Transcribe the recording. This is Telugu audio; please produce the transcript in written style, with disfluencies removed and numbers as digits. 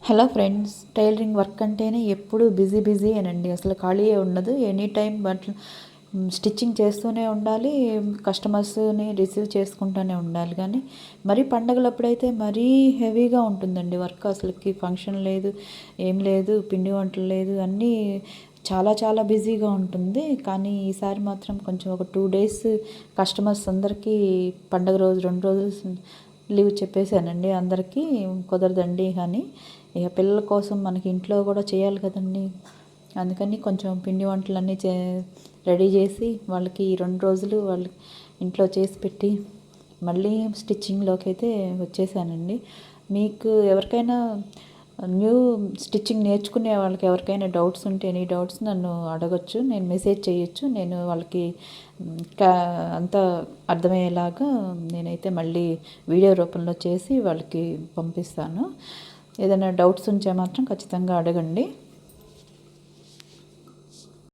హలో ఫ్రెండ్స్, టైలరింగ్ వర్క్ అంటేనే ఎప్పుడు బిజీ అనండి. అసలు ఖాళీయే ఉండదు. ఎనీ టైం బట్టలు స్టిచ్చింగ్ చేస్తూనే ఉండాలి, కస్టమర్స్ని రిసీవ్ చేసుకుంటూనే ఉండాలి. కానీ మరీ పండగలప్పుడైతే మరీ హెవీగా ఉంటుందండి వర్క్. అసలుకి ఫంక్షన్ లేదు, ఏం లేదు, పిండి వంటలు లేదు, అన్నీ చాలా చాలా బిజీగా ఉంటుంది. కానీ ఈసారి మాత్రం కొంచెం ఒక 2 డేస్ కస్టమర్స్ అందరికీ పండగ రోజు 2 రోజులు లీవ్ చెప్పేశానండి. అందరికీ కుదరదండి అని. ఇక పిల్లల కోసం మనకి ఇంట్లో కూడా చేయాలి కదండి. అందుకని కొంచెం పిండి వంటలన్నీ రెడీ చేసి వాళ్ళకి ఈ 2 రోజులు వాళ్ళు ఇంట్లో చేసి పెట్టి మళ్ళీ స్టిచ్చింగ్లోకి అయితే వచ్చేసానండి. మీకు ఎవరికైనా న్యూ స్టిచ్చింగ్ నేర్చుకునే వాళ్ళకి ఎవరికైనా డౌట్స్ ఉంటే ఎనీ డౌట్స్ నన్ను అడగొచ్చు, నేను మెసేజ్ చేయొచ్చు. నేను వాళ్ళకి అంతా అర్థమయ్యేలాగా నేనైతే మళ్ళీ వీడియో రూపంలో చేసి వాళ్ళకి పంపిస్తాను. ఏదైనా డౌట్స్ ఉంటే మాత్రం ఖచ్చితంగా అడగండి.